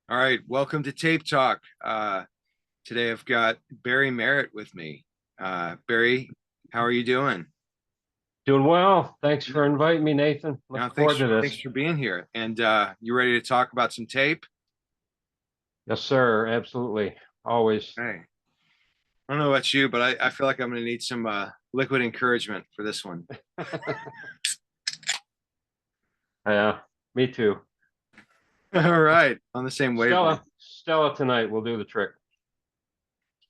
All right, welcome to Tape Talk. Today I've got Barry Merritt with me. Barry, how are you doing? Doing well. Thanks for inviting me, Nathan. Now, Looking forward to thanks this. for being here. And you ready to talk about some tape? Yes, sir. Absolutely. Always. Hey, I don't know about you, but I feel like I'm going to need some liquid encouragement for this one. Yeah, me too. All right, on the same wavelength. Stella tonight will do the trick.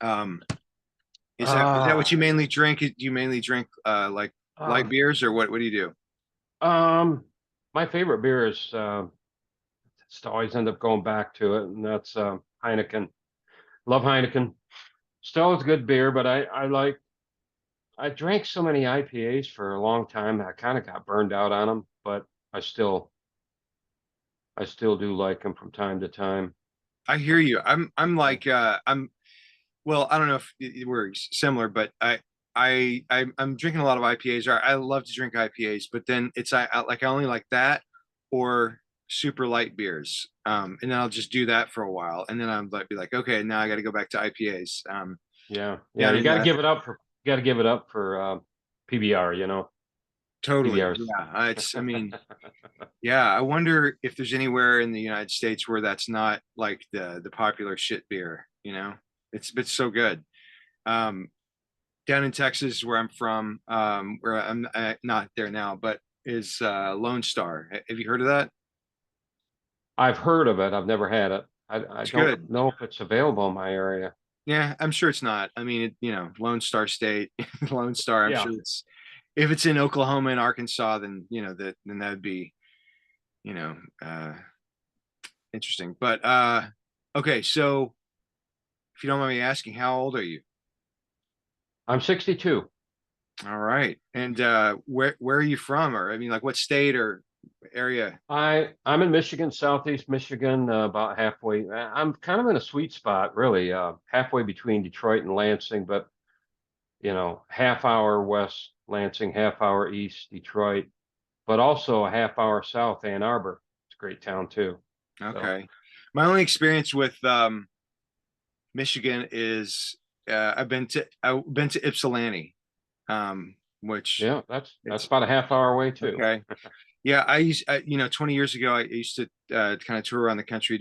Um, is that what you Ah, mainly drink? Do you mainly drink like light um, beers, or what? What do you do? um, my favorite beer is just always end up going back to it, and that's Heineken. Love Heineken. Stella's good beer, but I drank so many IPAs for a long time. I kind of got burned out on them, but I still I still do like them from time to time. I hear you. I'm Yeah. like I'm Well, I don't know if we're similar, but I'm drinking a lot of IPAs. I love to drink IPAs, but then it's I only like that or super light beers. And then I'll just do that for a while, and then I'm like be like, okay, now I got to go back to IPAs. Yeah, yeah, Down you in got to give it up for PBR, totally, PBRs. yeah. It's I mean, yeah. I wonder if there's anywhere in the United States where that's not like the popular shit beer. It's so good. Um, Down in Texas, where I'm from, where I'm not there now, but is Lone Star. Have you heard of that? I've heard of it. I've never had it. I It's don't good. know if it's available in my area. Yeah, I'm sure it's not. I mean, Lone Star State, Lone Star. I'm Yeah. sure it's if it's in Oklahoma and Arkansas, then that would be you know uh, interesting. But okay, so if you don't mind me asking, how old are you? I'm 62. All right, and where are you from, or I mean, like what state or area? I'm in Michigan, Southeast Michigan, about halfway. I'm kind of in a sweet spot, really, halfway between Detroit and Lansing, but half hour west Lansing, half hour east Detroit, but also a half hour south Ann Arbor. It's a great town too. So, Okay. My only experience with Michigan is I've been to Ypsilanti, which yeah, that's it's about a half hour away too. okay. Yeah, 20 years ago, I used to kind of tour around the country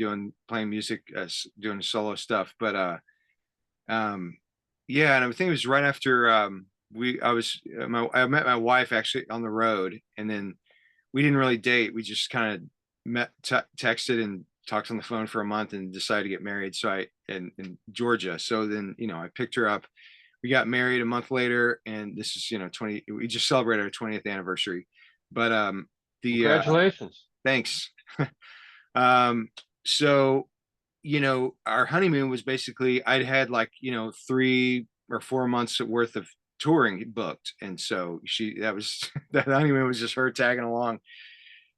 playing music, doing solo stuff. But um, yeah, and I think it was right after I met my wife actually on the road, and then we didn't really date. We just kind of texted and talked on the phone for a month and decided to get married. So in Georgia. So then, I picked her up. We got married a month later, and this is, 20, we just celebrated our 20th anniversary. But the Congratulations. thanks. Um, so, our honeymoon was basically I'd had like, 3 or 4 months worth of touring booked. And so that was that honeymoon was just her tagging along.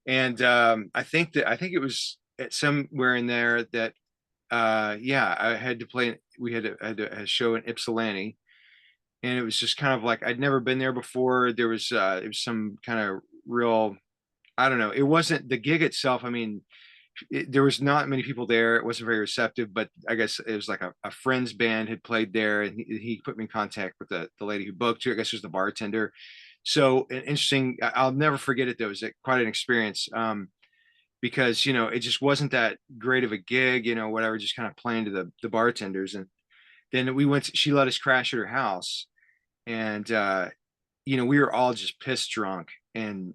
And I think it was at somewhere in there that yeah, I had to play we had a show in Ypsilanti, and it was just kind of like I'd never been there before. It was some kind of real, I don't know. It wasn't the gig itself. I mean, there was not many people there. It wasn't very receptive, but I guess it was like a friend's band had played there, and he put me in contact with the lady who booked you. I guess it was the bartender. So an interesting. I'll never forget it though. It was quite an experience. Because it just wasn't that great of a gig, whatever, just kind of playing to the bartenders. And then she let us crash at her house, and we were all just piss drunk. And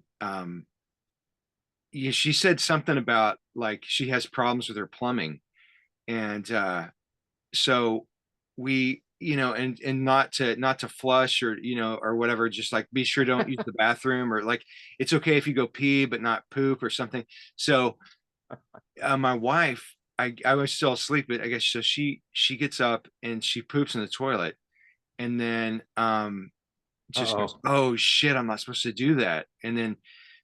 yeah, she said something about like she has problems with her plumbing. And so we, and not to flush or or whatever, just like be sure don't use the bathroom, or like it's okay if you go pee but not poop or something. So my wife, I was still asleep, but I guess so she gets up and she poops in the toilet, and then just goes, Uh-oh. oh shit, I'm not supposed to do that. And then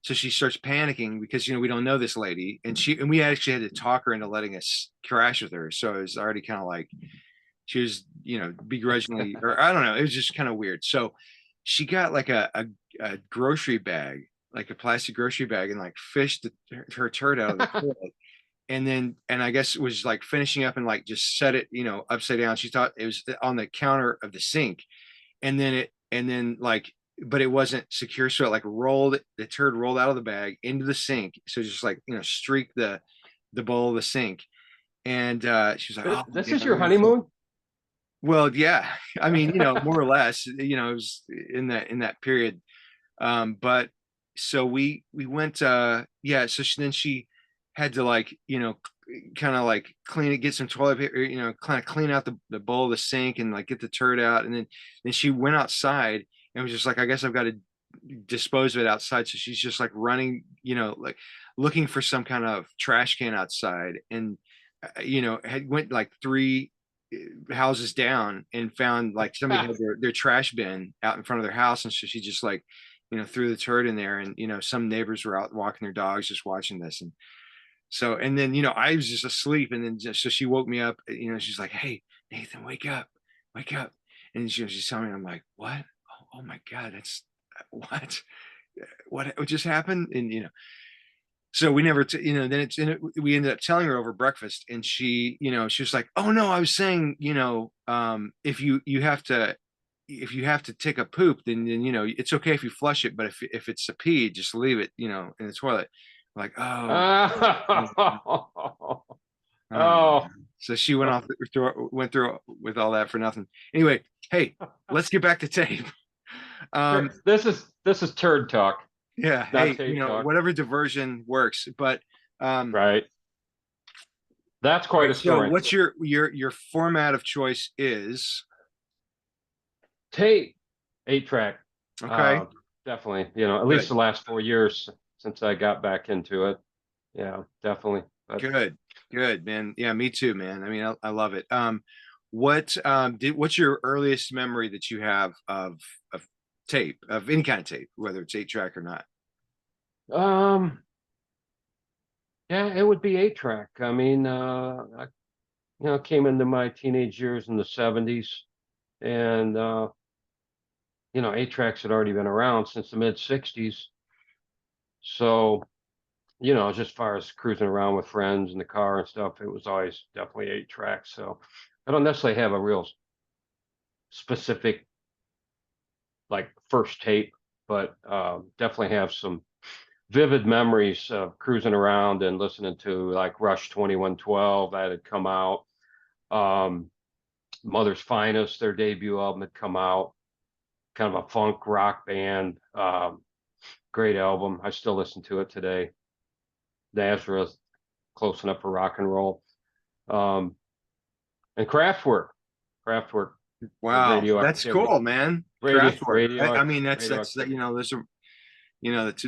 so she starts panicking because we don't know this lady, and we actually had to talk her into letting us crash with her. So it was already kind of like she was begrudgingly, or I don't know, it was just kind of weird. So she got like a grocery bag, like a plastic grocery bag, and like fished her turd out of the toilet. and I guess it was like finishing up and like just set it, upside down. She thought it was on the counter of the sink, and then like, but it wasn't secure, so it like rolled, the turd rolled out of the bag into the sink, so just like streaked the bowl of the sink, and she was like, "Oh, This is damn, your it was so-" honeymoon? Well, yeah, I mean, more or less, it was in that period. But so we went, yeah, so then she had to like, kind of like clean it, get some toilet paper, kind of clean out the bowl of the sink and like get the turd out. And then she went outside and was just like, I guess I've got to dispose of it outside. So she's just like running, like looking for some kind of trash can outside, and had went like three houses down and found like somebody had their trash bin out in front of their house, and so she just like threw the turd in there, and some neighbors were out walking their dogs just watching this, and so, and then I was just asleep, and then so she woke me up, she's like, "Hey, Nathan, wake up, wake up," and she's telling me, I'm like, "What? Oh my God, that's what just happened?" And so we never, then we ended up telling her over breakfast, and she was like, "Oh no, I was saying, if you have to take a poop, then it's okay if you flush it, but if it's a pee, just leave it, in the toilet." I'm like, oh, oh Oh, man. So she went through with all that for nothing. Anyway, hey, let's get back to tape. Um, this is turd talk, yeah, not hey, tape talk, whatever diversion works, but right? That's all quite right, a so story. what's your format of choice is? Tape, 8 track, Okay, uh, definitely. At least good, the last 4 years since I got back into it. Yeah, definitely. But good, good, man. Yeah, me too, man. I mean, I love it. What's your earliest memory that you have of tape, of any kind of tape, whether it's 8 track or not? um, yeah, it would be 8 track. I mean, I came into my teenage years in the '70s, and 8 tracks had already been around since the mid '60s. So, just as far as cruising around with friends in the car and stuff, it was always definitely 8 tracks. So I don't necessarily have a real specific like first tape, but definitely have some vivid memories of cruising around and listening to like Rush 2112 that had come out. Um, Mother's Finest, their debut album had come out, kind of a funk rock band. Great album. I still listen to it today. Nazareth, close enough for rock and roll. Um, and Kraftwerk, the Wow, that's cool, man. Kraftwerk. I mean, that's that, radioactivity. those are,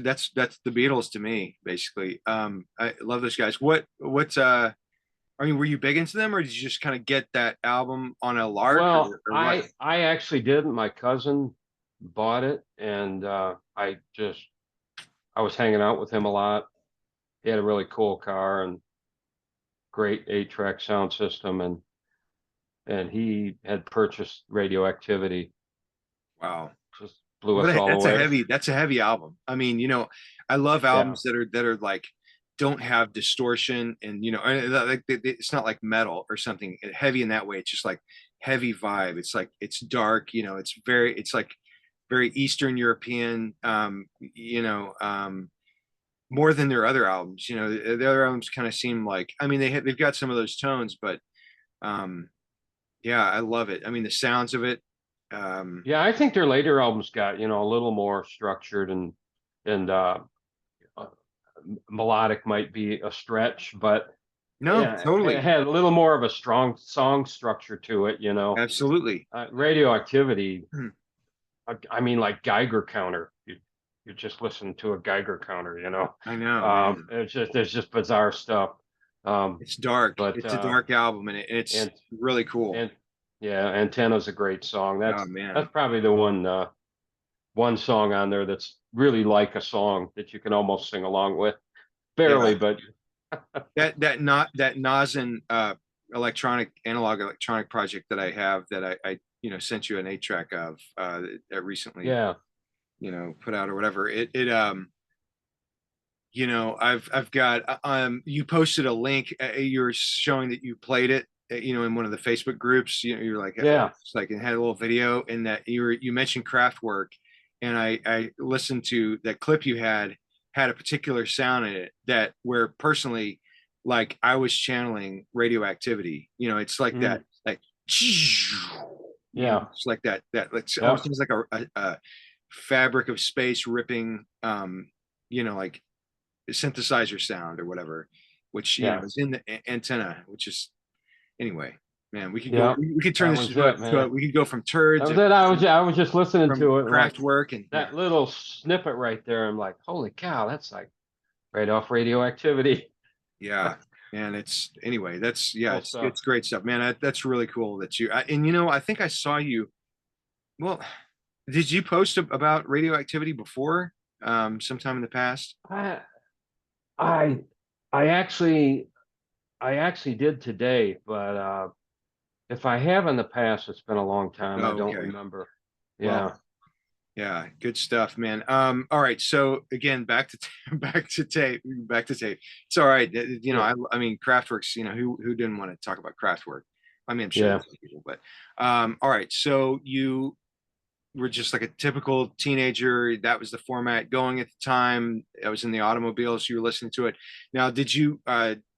that's the Beatles to me, basically. I love those guys. I mean, were you big into them, or did you just kind of get that album on a lark, Well, or what? I actually didn't. My cousin bought it, and I was hanging out with him a lot. He had a really cool car and great 8 track sound system, and he had purchased Radioactivity. Wow. Just blew us all away. That's a heavy album. I mean, I love Yeah, albums that are like don't have distortion, and and, like it's not like metal or something heavy in that way. It's just like heavy vibe. It's like it's dark, it's like very Eastern European, more than their other albums. The other albums kind of seem like, I mean, they've got some of those tones, but um yeah, I love it. I mean, the sounds of it. Um yeah. I think their later albums got a little more structured and uh, melodic might be a stretch, but no, yeah, it totally. had a little more of a strong song structure to it. Absolutely. Radioactivity. I mean, like Geiger counter. You just listen to a Geiger counter. I know, man. There's just bizarre stuff. Um, It's dark. but It's a dark album, and it's and really cool. and yeah, Antenna's a great song. Oh That's man. probably the one song on there that's really like a song that you can almost sing along with. Yeah. Barely, but That Nozen analog electronic project that I have, that I sent you an 8 track of, that recently, yeah. put out or whatever. I've got you posted a link. You're showing that you played it, in one of the Facebook groups. You're like, Yeah. it's like it had a little video, and that you mentioned Kraftwerk, and I listened to that clip you had a particular sound in it that where personally, like I was channeling radioactivity. It's like Mm, that, like yeah. it's like that like Yeah. almost seems like a fabric of space ripping, like synthesizer sound or whatever, which Yeah. is in the antenna, which is anyway. Man, Yeah. we could turn That this was it, man. we could go from turd That was to it. I was just listening from to it and like craft work, and yeah, that little snippet right there. I'm like, holy cow, that's like right off radioactivity. yeah. And it's anyway. That's yeah. Cool It's stuff. it's great stuff, man. That's really cool that and I think I saw you. Well, did you post about radioactivity before, sometime in the past? I I I actually did today, but if I have in the past, it's been a long time. I Oh, don't okay. remember. Well, Yeah. yeah, good stuff, man. All right. So again, back to back to tape. It's all right. Yeah. I mean, Kraftwerk's. Who didn't want to talk about Kraftwerk? I mean, I'm sure Yeah. there's people, but all right. So you were just like a typical teenager. That was the format going at the time. I was in the automobile, so you were listening to it. Now, did you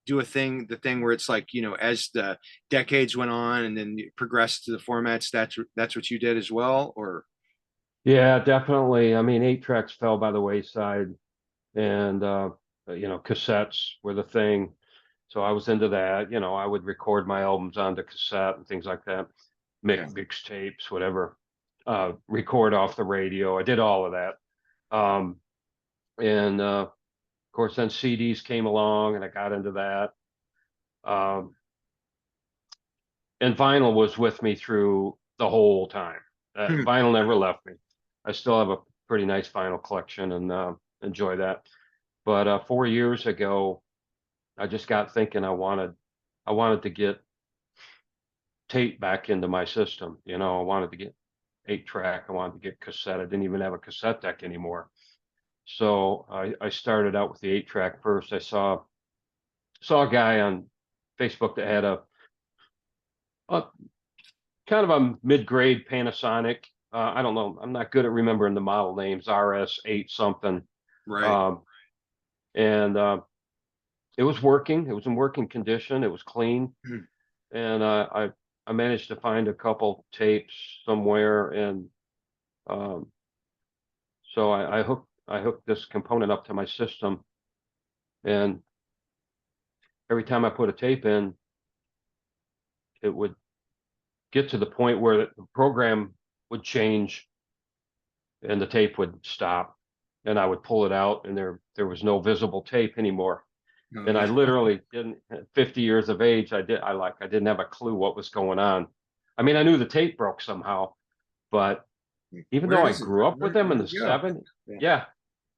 do the thing where it's like, as the decades went on and then you progressed to the formats, that's what you did as well, or? Yeah, definitely. I mean, eight tracks fell by the wayside, and cassettes were the thing. So I was into that. I would record my albums onto cassette and things like that, Yeah. mix tapes, whatever. Record off the radio. I did all of that. And of course, then CDs came along, and I got into that. Um, and vinyl was with me through the whole time. Hmm. Vinyl never left me. I still have a pretty nice vinyl collection and enjoy that. But 4 years ago, I just got thinking I wanted to get tape back into my system. I wanted to get eight track. I wanted to get cassette. I didn't even have a cassette deck anymore. So I started out with the eight track first. I saw a guy on Facebook that had a kind of a mid-grade Panasonic. I don't know. I'm not good at remembering the model names. RS8 something. Right. Um, and it was working. It was in working condition. It was clean. Hmm. And I managed to find a couple tapes somewhere, and um, so I hooked this component up to my system, and every time I put a tape in, it would get to the point where the program would change and the tape would stop, and I would pull it out, and there was no visible tape anymore. Oh, And no. I literally didn't. At 50 years of age, I didn't have a clue what was going on. I mean, I knew the tape broke somehow, but even Where though I is it? grew up with them in Where'd the it go? 70s, Yeah. yeah,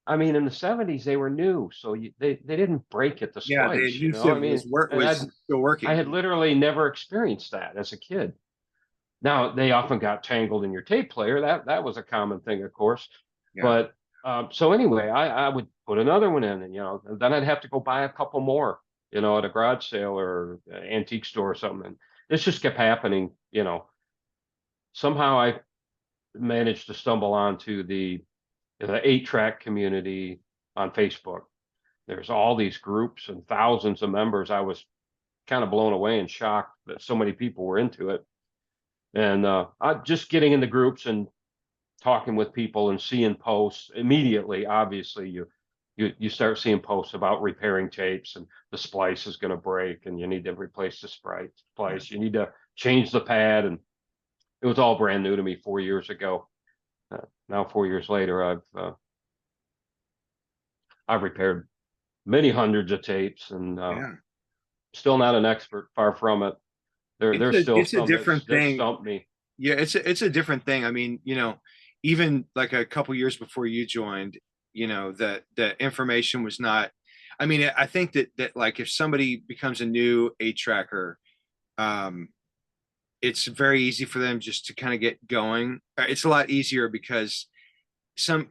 I mean, in the 70s they were new, so they didn't break at the Yeah, the splice, I adhesive mean, and was still I working. had literally never experienced that as a kid. Now they often got tangled in your tape player. That was a common thing, of course. Yeah. But so anyway, I would put another one in, and and then I'd have to go buy a couple more, at a garage sale or antique store or something. And this just kept happening. Somehow I managed to stumble onto the eight track community on Facebook. There's all these groups and thousands of members. I was kind of blown away and shocked that so many people were into it. And I just getting in the groups and talking with people and seeing posts immediately. Obviously, you start seeing posts about repairing tapes, and the splice is going to break, and you need to replace the splice. You need to change the pad, and it was all brand new to me 4 years ago. Now 4 years later, I've repaired many hundreds of tapes, and Yeah. still not an expert. Far from it. There's still It's a some different that thing. stump me. Yeah, it's a different thing. I mean, even like a couple years before you joined, that the information was not. I mean, I think that like if somebody becomes a new eight tracker, um, it's very easy for them just to kind of get going. It's a lot easier because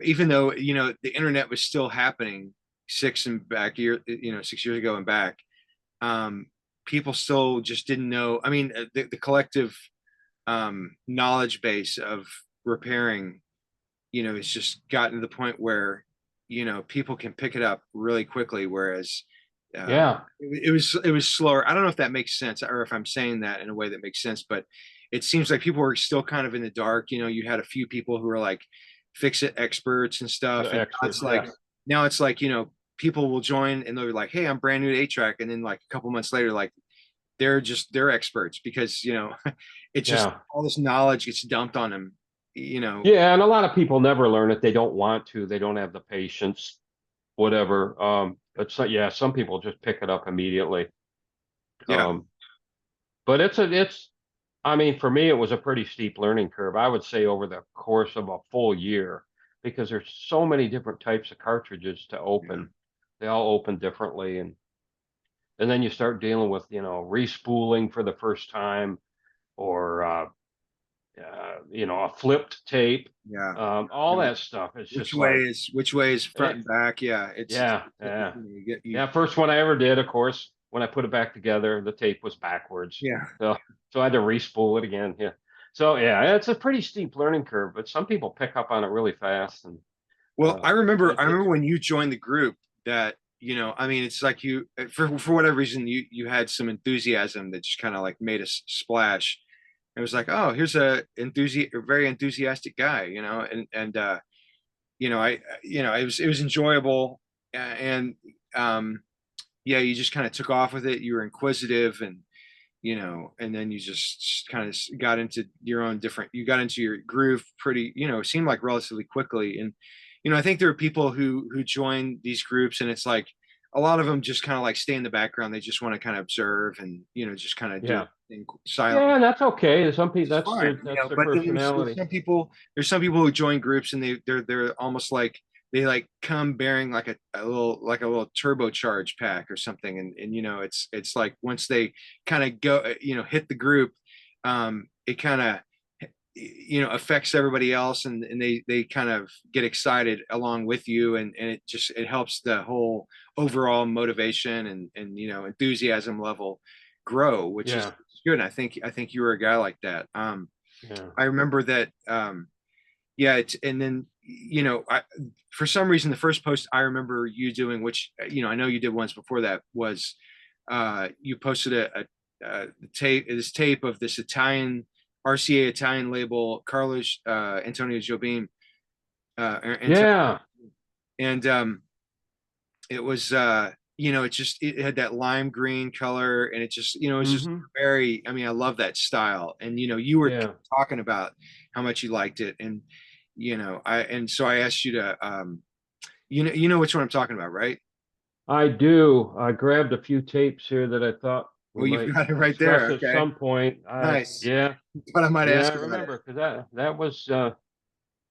even though the internet was still happening, six and back year, 6 years ago and back, um, people still just didn't know. I mean, the collective knowledge base of repairing, it's just gotten to the point where, people can pick it up really quickly, whereas Yeah. it was slower. I don't know if that makes sense or if I'm saying that in a way that makes sense, but it seems like people were still kind of in the dark. You had a few people who were like fix it experts and stuff, The and now experts. it's like Yes. people will join and they'll be like, "Hey, I'm brand new to 8-track," and then like a couple months later, like they're experts because it's just Yeah. all this knowledge gets dumped on them. You know, Yeah. And a lot of people never learn it. They don't want to. They don't have the patience, whatever. But so, yeah, some people just pick it up immediately. yeah, Um, but I mean, for me, it was a pretty steep learning curve. I would say over the course of a full year, because there's so many different types of cartridges to yeah, open. They all open differently, and then you start dealing with, respooling for the first time, or a flipped tape, yeah. all that stuff. It's Which just way like, is which way is front eh, and back? Yeah, it's yeah, yeah, you get you. yeah. First one I ever did, of course, when I put it back together, the tape was backwards, Yeah. so I had to respool it again. Yeah, so yeah, it's a pretty steep learning curve, but some people pick up on it really fast, and Well, I remember it, I remember it's when you joined the group that, I mean, it's like for whatever reason you had some enthusiasm that just kind of like made a splash. It was like, oh, here's a very enthusiastic guy, and it was enjoyable, and yeah, you just kind of took off with it. You were inquisitive, and then you just kind of got into you got into your groove pretty, it seemed like relatively quickly. And, I think there are people who join these groups and it's like a lot of them just kind of like stay in the background. They just want to kind of observe and, just kind of do yeah, it silently. yeah, and that's okay. Some people, It's fine, that's their but then there's personality. some people who join groups and they're almost like they like come bearing like a little turbocharge pack or something, and it's like once they kind of go, hit the group, it kind of affects everybody else, and they kind of get excited along with you, and it helps the whole overall motivation and enthusiasm level grow, which is Yeah, good. And I think you were a guy like that. yeah, I remember that. Yeah, and then for some reason the first post I remember you doing, which I know you did once before that, was you posted a tape of this Italian RCA Italian label, Carlos Antonio Jobim, yeah. and it was it had that lime green color, and it was just Hmm. very, I mean, I love that style. And you were Yeah, talking about how much you liked it, and so I asked you to you know which one I'm talking about, right? I do. I grabbed a few tapes here that I thought we Well, you've might got it right discuss there. at Okay, some point. nice. Yeah, But I might yeah, I ask about it. remember because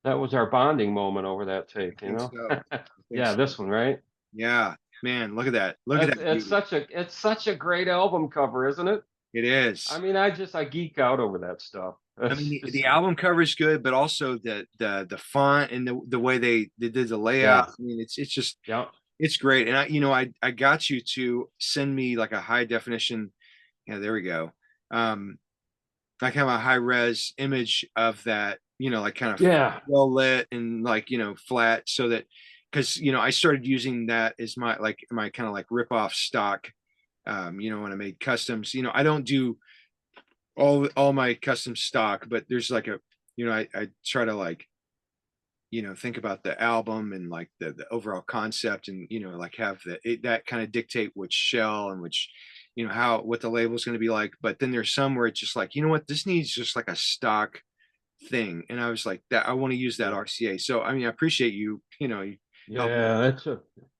that was our bonding moment over that I tape, you think know? so. I think Yeah, so. this one, right? Yeah, man, look at that. Look at That's that beauty. it's such a great album cover, isn't it? It I is. mean, I geek out over that stuff. I mean, It's the just album cover is good, but also the font and the way they did the layout. yeah, I mean, it's just yeah, it's great. And I got you to send me like a high definition. Yeah, there we go. Um, like kind of a high res image of that. Like kind of yeah, well lit and like flat, so that because I started using that as my kind of like rip off stock. When I made customs, I don't do all my custom stock, but there's like I try to like think about the album and like the overall concept, and like have that kind of dictate which shell and which how what the label is going to be like. But then there's some where it's just like, this needs just like a stock thing, and I was like, that I want to use that yeah, RCA. So I mean, I appreciate you help me yeah.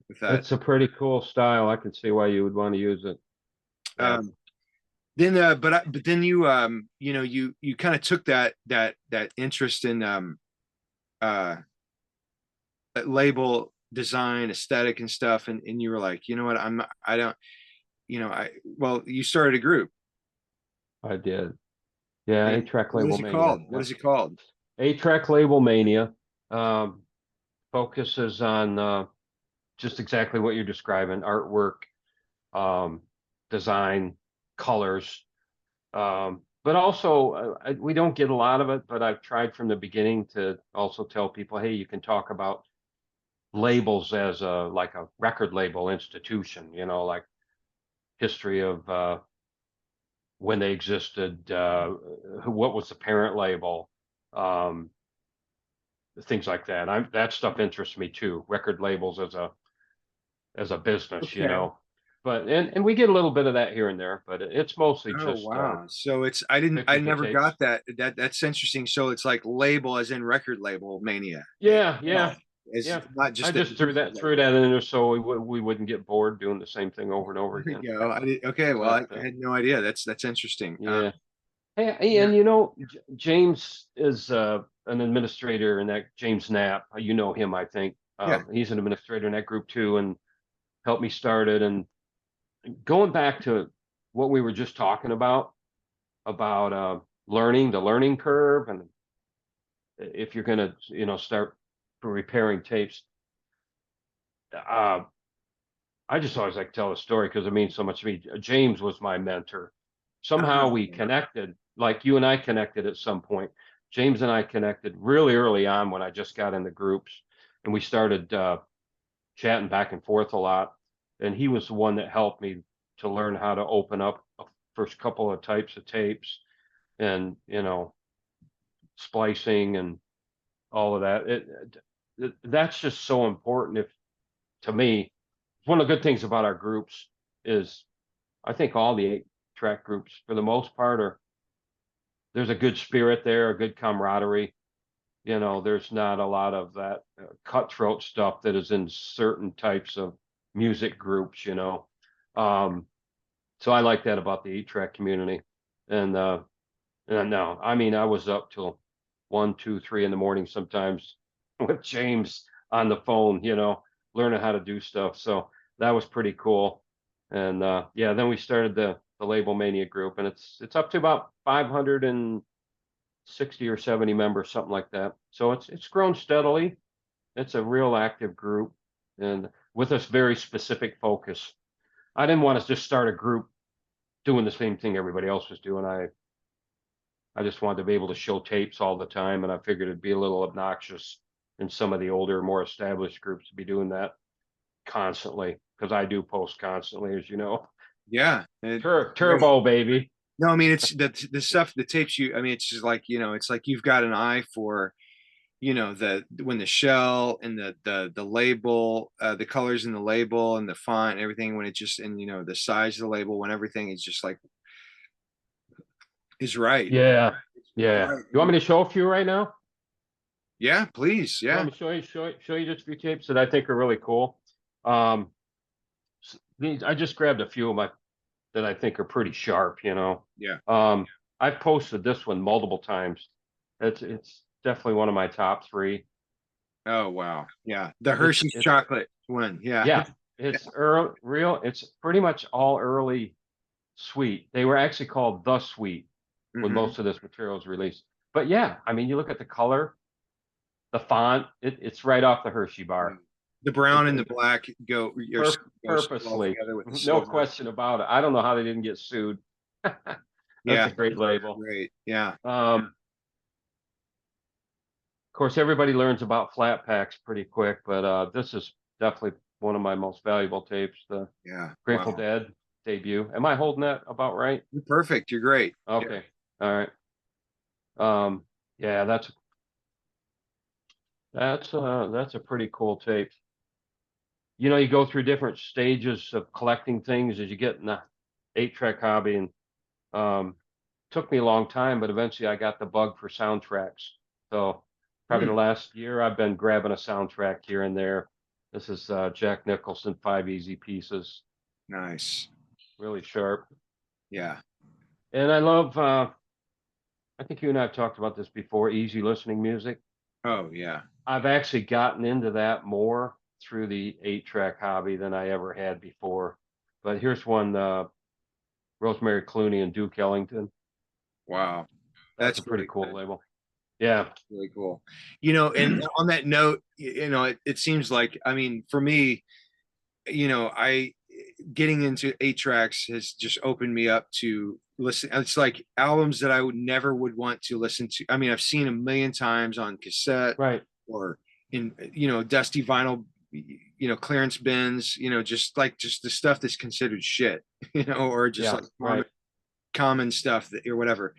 with that. It's a pretty cool style. I can see why you would want to use it. Yeah, um then but then you kind of took that interest in uh label design, aesthetic and stuff, and you were like, you know what, I don't, I well, you started a group. I did. Yeah, And A-Track what Label is it Mania. called? What Yeah. is it called? A-Track Label Mania um, focuses on just exactly what you're describing, artwork, um, design, colors. But also, we don't get a lot of it, but I've tried from the beginning to also tell people, hey, you can talk about labels as a like a record label institution, like history of when they existed, what was the parent label, um, things like that. That stuff interests me too. Record labels as a business, Okay. But and we get a little bit of that here and there, but it's mostly Oh just wow. So it's I pictures of never got tapes. that. That's interesting. So it's like label as in record labal mania Yeah, itself. yeah, It's yeah. not I just a just threw music that label. in there so we wouldn't get bored doing the same thing over and over There again. you go. Okay, well, But I had no idea. That's interesting. yeah. Hey, Yeah. and James is an administrator in that James Knapp. You know him, I think. Yeah. He's an administrator in that group too, and helped me start it. And going back to what we were just talking about learning, the learning curve, and if you're gonna, start repairing tapes. Uh, I just always like to tell a story because it means so much to me. James was my mentor. Somehow we Oh, connected, like you and I connected at some point. James and I connected really early on when I just got in the groups, and we started chatting back and forth a lot. And he was the one that helped me to learn how to open up a first couple of types of tapes and splicing and all of that. That's just so important. If to me, one of the good things about our groups is I think all the 8-track groups, for the most part, are there's a good spirit there, a good camaraderie. There's not a lot of that cutthroat stuff that is in certain types of music groups. Um, so I like that about the 8-track community. And no, I mean, I was up till 1, 2, 3 in the morning sometimes with James on the phone, learning how to do stuff. So that was pretty cool. And yeah, then we started the Label Mania group, and it's up to about 560 or 70 members, something like that. So it's grown steadily. It's a real active group, and with a very specific focus. I didn't want to just start a group doing the same thing everybody else was doing. I just wanted to be able to show tapes all the time, and I figured it'd be a little obnoxious in some of the older, more established groups to be doing that constantly because I do post constantly, as you know. yeah. Great. Turbo, baby. No, I mean it's the stuff, the tapes you. I mean, it's just like it's like you've got an eye for the when the shell and the label, the colors in the label and the font and everything, when it just and the size of the label, when everything is just like is right. Yeah, It's yeah. right. You want me to show a few right now? Yeah, please. You Yeah. want me to show you just a few tapes that I think are really cool? Um, I just grabbed a few of my that I think are pretty sharp. Yeah. Um, I've posted this one multiple times. It's definitely one of my top three. Oh wow. Yeah. The It's Hershey's it's chocolate one. Yeah. yeah, it's real. It's pretty much all early sweet. They were actually called the sweet when Hmm. most of this material was released. But yeah, I mean, you look at the color, the font, it's right off the Hershey Yeah. bar. The brown and the It black go so well purposely, together with the no silver. question about it. I don't know how they didn't get sued. That's Yeah. a great label. Great. Yeah. Of course, everybody learns about flat packs pretty quick, but this is definitely one of my most valuable tapes, the Yeah. Grateful Wow. Dead debut. Am I holding that about right? You're perfect. You're great. Yeah. Okay. All right. Yeah, that's a pretty cool tape. You go through different stages of collecting things as you get in the 8-track hobby, and um, took me a long time, but eventually I got the bug for soundtracks. So probably the Hmm. last year I've been grabbing a soundtrack here and there. This is Jack Nicholson, Five Easy Pieces, Nice. really sharp. Yeah. And I love, I think you and I have talked about this before, easy listening music. Oh yeah. I've actually gotten into that more through the 8-track hobby than I ever had before. But here's one, Rosemary Clooney and Duke Ellington. Wow. That's a That's pretty really cool good. label. Yeah. Really cool. And on that note, it seems like, I mean, for me, I getting into 8 tracks has just opened me up to listen. It's like albums that I would never want to listen to. I mean, I've seen a million times on cassette Right. or in dusty vinyl, clearance bins, just the stuff that's considered shit, or just Yeah. like Right. common stuff that or whatever.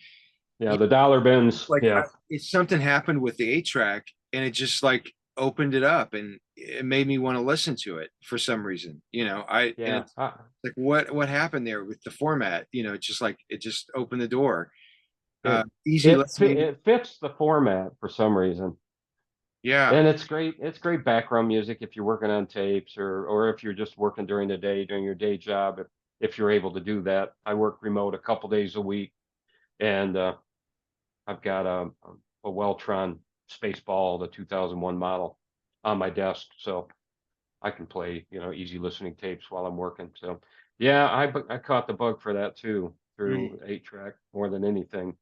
Yeah. The dollar bins. Like Yeah. it's something happened with the 8 track, and it just like opened it up, and it made me want to listen to it for some reason. And Yeah. it's like what happened there with the format? It's just like it just opened the door. It Easy listening. it fits the format for some reason. Yeah. And it's great. It's great background music if you're working on tapes or if you're just working during the day, doing your day job, if you're able to do that. I work remote a couple days a week, and I've got a Weltron Spaceball, the 2001 model, on my desk, so I can play, easy listening tapes while I'm working. So yeah, I caught the bug for that too Mm, through 8 track more than anything.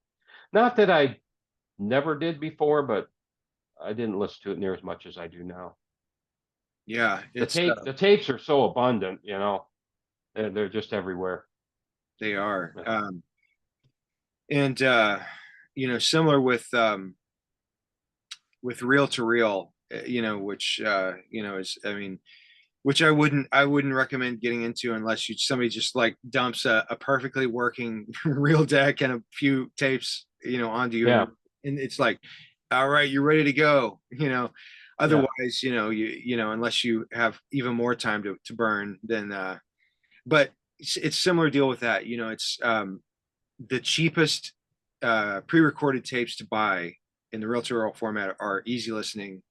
Not that I never did before, but I didn't listen to it near as much as I do now. yeah. It's The tapes are so abundant, they're just everywhere. they are. Yeah. And similar with reel to reel, which is, I mean, which I wouldn't recommend getting into unless somebody just like dumps a perfectly working reel deck and a few tapes, onto you, Yeah. and it's like, all right, you're ready to go. Yeah. Otherwise, unless you have even more time to burn, then but it's similar deal with that. It's the cheapest pre-recorded tapes to buy in the reel to reel format are easy listening,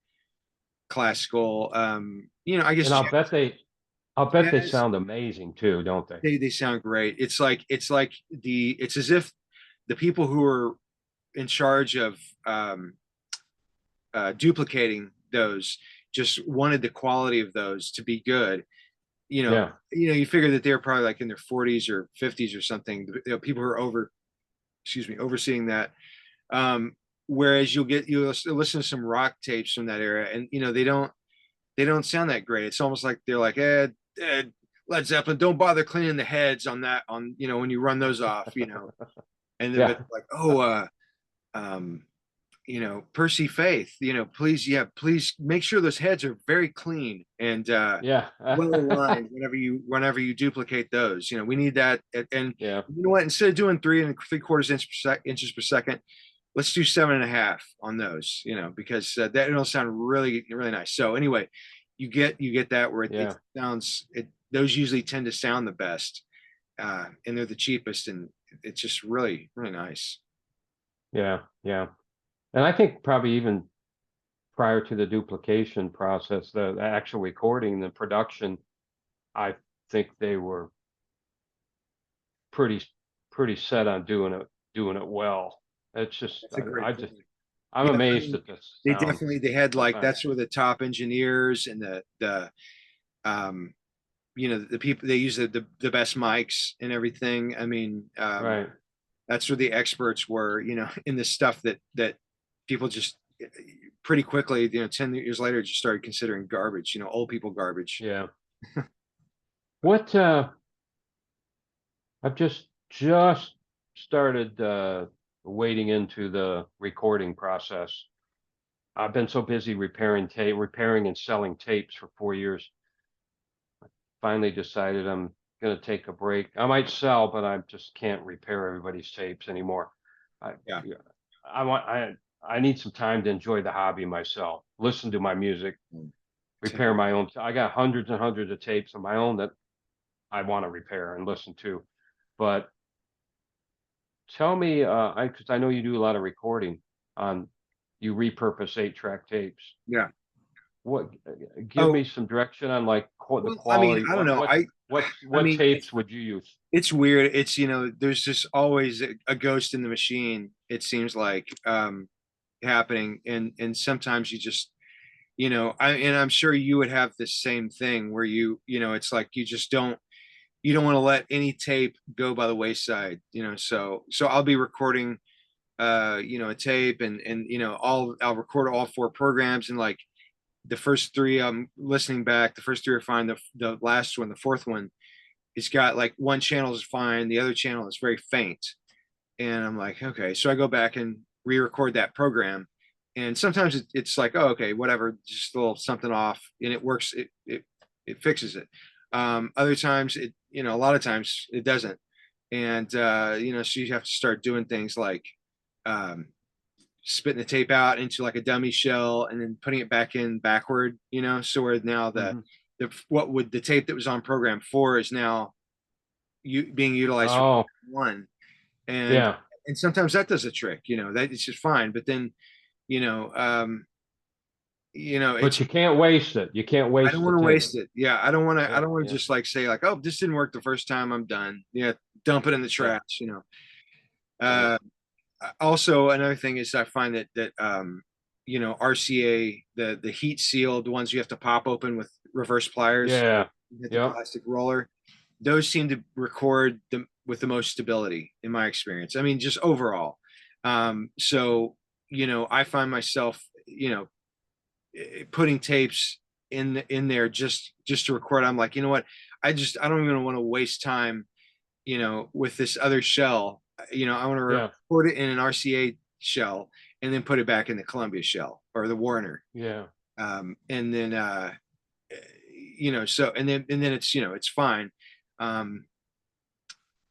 classical. I guess And I'll bet they jazz. sound amazing too, don't they? They sound great. It's as if the people who are in charge of duplicating those just wanted the quality of those to be good. Yeah. You figure that they're probably like in their 40s or 50s or something. People who are overseeing that. Um, Whereas you'll listen to some rock tapes from that era, and they don't sound that great. It's almost like they're like, Led Zeppelin, don't bother cleaning the heads on that when you run those off, and then but Yeah. like, oh, um, Percy Faith, please, yeah, please make sure those heads are very clean and Yeah. well aligned whenever you duplicate those. We need that, and Yeah. you know what? Instead of doing 3 3/4 inches per second, let's do 7.5 on those. Because that'll sound really really nice. So anyway, you get that where it Yeah. sounds it. Those usually tend to sound the best, and they're the cheapest, and it's just really really nice. Yeah. Yeah. And I think probably even prior to the duplication process, the actual recording, the production, I think they were pretty pretty set on doing it well. It's just That's a great point. I'm Yeah, I amazed mean, at this they sound definitely they had like sometimes. that's where the top engineers and the um the people they use the best mics and everything. I mean, Right. that's where the experts were, in the stuff that people just pretty quickly, 10 years later just started considering garbage, old people garbage. Yeah. What I've just started wading into the recording process. I've been so busy repairing and selling tapes for 4 years. Finally decided I'm going to take a break. I might sell, but I just can't repair everybody's tapes anymore. I Yeah. yeah, I want I need some time to enjoy the hobby myself. Listen to my music, repair my own. I got hundreds and hundreds of tapes of my own that I want to repair and listen to. But tell me, because I know you do a lot of recording on, you repurpose 8 track tapes. Yeah. What, give Oh, me some direction on like the well, I mean, quality. I don't know. I What mean, tapes would you use? it's weird. It's, there's just always a ghost in the machine, it seems like, happening. And sometimes you just, and I'm sure you would have the same thing where it's like you don't want to let any tape go by the wayside, so I'll be recording a tape, and I'll record all 4 programs, and like the first three, listening back, the first three are fine. The last one, the fourth one, it's got like one channel is fine, the other channel is very faint. And I'm like, okay. So I go back and re-record that program. And sometimes it's like, oh, okay, whatever, just a little something off, and it works, it fixes it. Other times a lot of times it doesn't. And so you have to start doing things like um spitting the tape out into like a dummy shell and then putting it back in backward, so where now Hmm. the what would the tape that was on program four is now being utilized for Oh, one. and yeah. and sometimes that does a trick, that it's just fine. But then you know um But it's you can't waste it. You can't I don't waste the want to tape. waste it. Yeah, I Yeah, don't want to yeah, just like say like, oh, this didn't work the first time, I'm done. Yeah, dump it in the yeah, trash. right. uh Also, another thing is I find that RCA, the heat sealed, the ones you have to pop open with reverse pliers, Yeah, hit the yeah. plastic roller, those seem to record with the most stability in my experience. I mean, just overall. So I find myself putting tapes in there just to record. I'm like, you know what? I don't even want to waste time with this other shell. I want to Yeah, record it in an RCA shell and then put it back in the Columbia shell or the Warner. yeah. And then, so, and then it's fine. Um,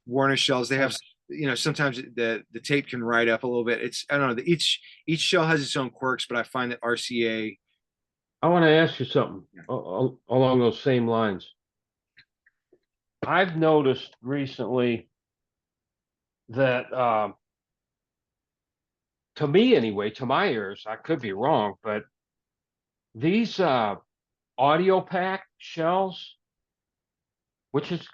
Warner shells, they have, Have sometimes the tape can ride up a little bit. I don't know, each shell has its own quirks, but I find that RCA, I want to ask you something along those same lines. I've noticed recently that, to me anyway, to my ears, I could be wrong, but these audio pack shells, which is,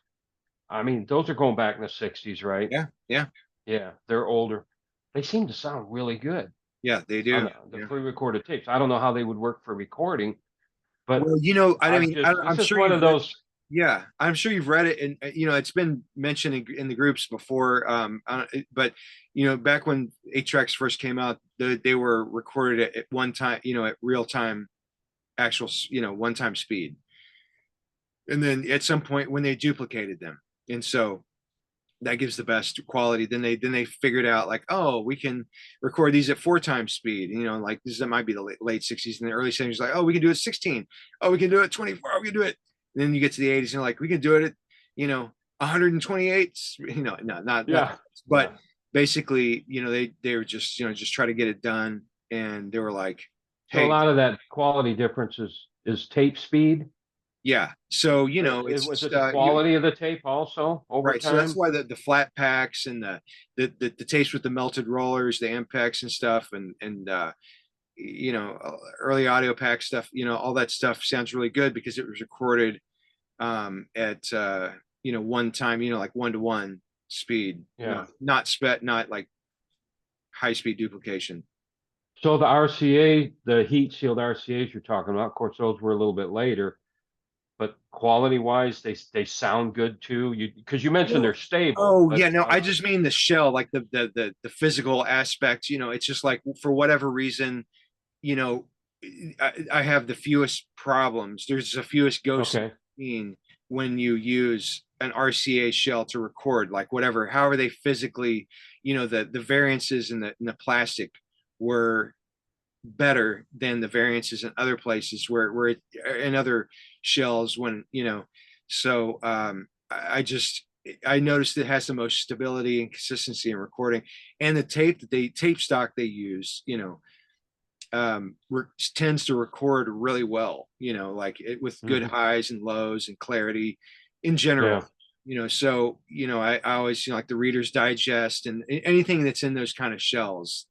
I mean, those are going back in the 60s, right? yeah, yeah, Yeah, they're older. They seem to sound really good yeah, they on do. the Yeah. pre-recorded tapes. I don't know how they would work for recording, but Well, I I've mean, just, I'm this is sure one of you've read. those. Yeah, I'm sure you've read it, and it's been mentioned in the groups before. But back when 8 tracks first came out, they were recorded at one time, at real time, actual, one time speed, and then at some point when they duplicated them, and so that gives the best quality. Then they figured out like, oh, we can record these at 4 times speed. Like that might be the late 60s and the early 70s. Like, oh, we can do it 16. Oh, we can do it 24. Oh, we can do it. And then you get to the 80s and like, we can do it at 128. No, not. Yeah, But yeah. basically, they were just try to get it done, and they were like, So a hey, lot of that quality difference is tape speed. yeah. So it's Was just it the quality of the tape also over right. So that's time? why the flat packs and the taste with the melted rollers, the Ampex and stuff, early audio pack stuff, all that stuff sounds really good because it was recorded at one time, like 1-to-1 speed, Yeah. not like high speed duplication. So the RCA, the heat sealed RCAs you're talking about, of course, those were a little bit later, but quality wise, they sound good too. You because you mentioned they're Well, stable, oh but yeah, no, I just mean the shell, like the physical aspect. It's just like for whatever reason, you know, I have the fewest problems. There's the fewest ghosts okay, seen when you use an RCA shell to record, like whatever, however they physically, the variances in the plastic were better than the variances in other places where in other shells when so I noticed it has the most stability and consistency in recording, and the tape stock they use tends to record really well, like with good hmm, highs and lows and clarity in general. yeah, So I always like the Reader's Digest and anything that's in those kind of shells,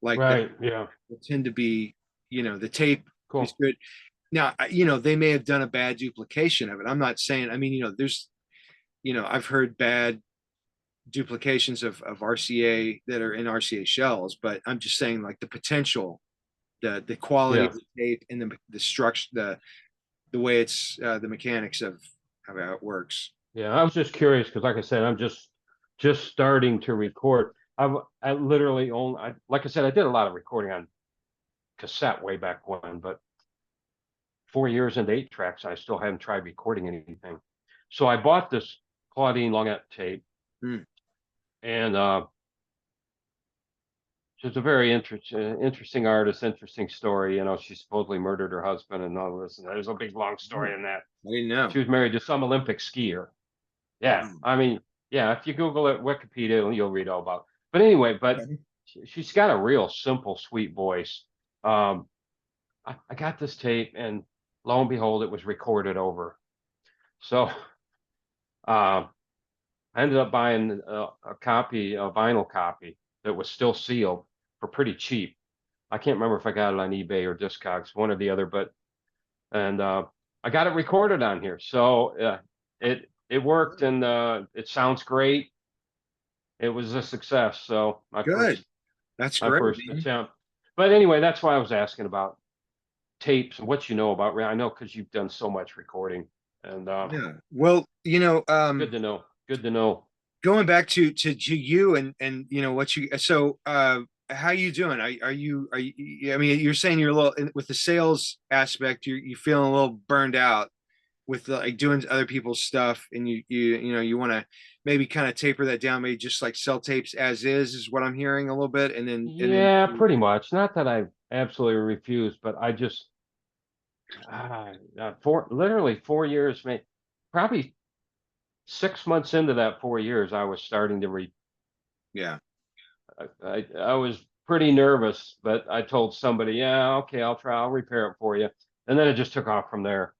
like that right, yeah, will tend to be, the tape is cool, good. Now, they may have done a bad duplication of it. I'm not saying, I mean, there's, I've heard bad duplications of RCA that are in RCA shells, but I'm just saying like the potential, the quality yeah, of the tape and the structure, the way it's the mechanics of how it works. yeah. I was just curious because, like I said, I'm just starting to record. I literally own, like I said, I did a lot of recording on cassette way back when, but 4 years into 8 tracks. I still haven't tried recording anything. So I bought this Claudine Longette tape, Mm. and she's a very interesting artist, interesting story. You know, she supposedly murdered her husband and all this. And there's a big long story Oh, in that. I didn't know. She was married to some Olympic skier. Yeah, Wow. I mean, yeah, if you Google it, Wikipedia, you'll read all about it. But anyway, Okay. she's got a real simple, sweet voice. Um, I got this tape, and lo and behold, it was recorded over. So I ended up buying a copy, a vinyl copy that was still sealed for pretty cheap. I can't remember if I got it on eBay or Discogs, one or the other, but and I got it recorded on here. So it worked, and it sounds great. It was a success. So Good. That's my great, first man. attempt. But anyway, that's why I was asking about tapes and what you know about. I know because you've done so much recording, and Yeah. Well, good to know. Good to know. going back to you and what you so how you doing? I mean, you're saying you're a little with the sales aspect, you feeling a little burned out with like doing other people's stuff, and you want to maybe kind of taper that down, maybe just like sell tapes as is what I'm hearing a little bit, and then Yeah, pretty much. Not that I absolutely refuse, but I just literally 4 years, probably 6 months into that 4 years, I was starting to yeah. I was pretty nervous, but I told somebody, yeah, okay, I'll repair it for you. And then it just took off from there.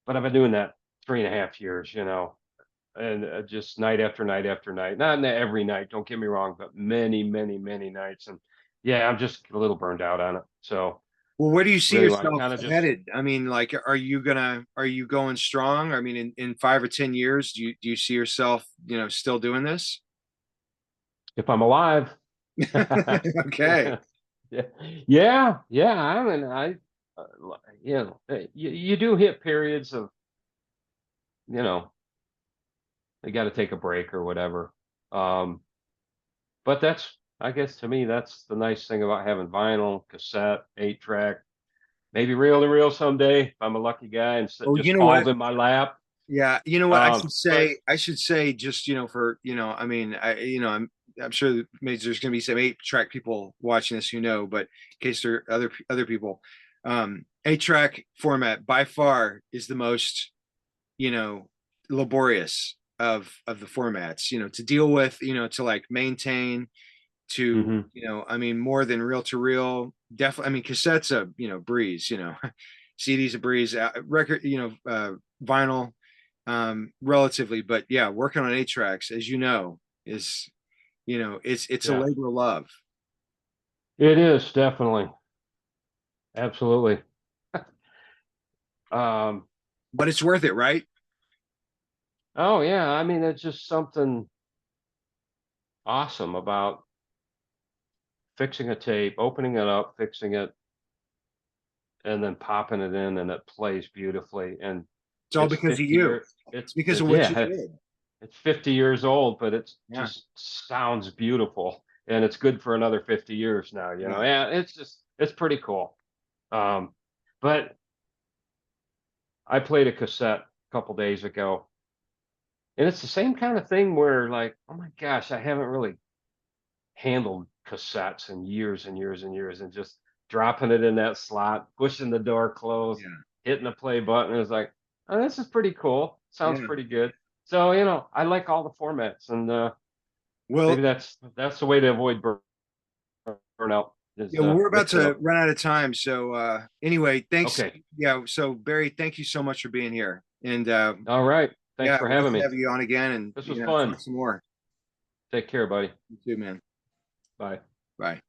But I've been doing that 3.5 years, and just night after night after night. Not every night, don't get me wrong, but many, many, many nights. And yeah, I'm just a little burned out on it. So Well, where do you see really want to yourself kind of just, headed? I mean, like, are you going strong? I mean, in 5 or 10 years, do you see yourself, still doing this? if I'm alive. Okay. Yeah, yeah, yeah. I mean, you do hit periods of, you know, you got to take a break or whatever. Um, but I guess to me, that's the nice thing about having vinyl, cassette, 8 track, maybe reel to reel someday if I'm a lucky guy and Well, just you know what? falls in my lap. Yeah, you know what? But I should say just, for, I mean, I'm sure that maybe there's going to be some 8 track people watching this but in case there are other people, 8 track format by far is the most, you know, laborious of the formats, to deal with, to like maintain, to, mhm, I mean, more than reel to reel. Definitely, I mean, cassettes a, breeze, CDs a breeze, record, vinyl, relatively, but yeah, working on 8 tracks, as is, it's a yeah, labor of love, it is definitely, absolutely. Um, but it's worth it, right? oh yeah, I mean, it's just something awesome about fixing a tape, opening it up, fixing it, and then popping it in, and it plays beautifully. And It's all it's because of 50 you. year, It's because of what you yeah, did. it's 50 years old, but it's Yeah. just sounds beautiful, and it's good for another 50 years now, Yeah. Yeah, it's pretty cool. Um, but I played a cassette a couple days ago, and it's the same kind of thing where like, oh my gosh, I haven't really handled cassettes in years and years and years, and just dropping it in that slot, pushing the door closed, Yeah. hitting the play button. It's like, oh, this is pretty cool. Sounds Yeah. pretty good. So, I like all the formats, and Well, maybe that's the way to avoid burnout is yeah, well, we're about mix it to up. run out of time. So anyway, thanks. Okay. Yeah. So Barry, thank you so much for being here. And All right. Thanks yeah, for we'll have having to me. have you on again and This was fun. talk some more. Take care, buddy. You too, man. Bye. Bye.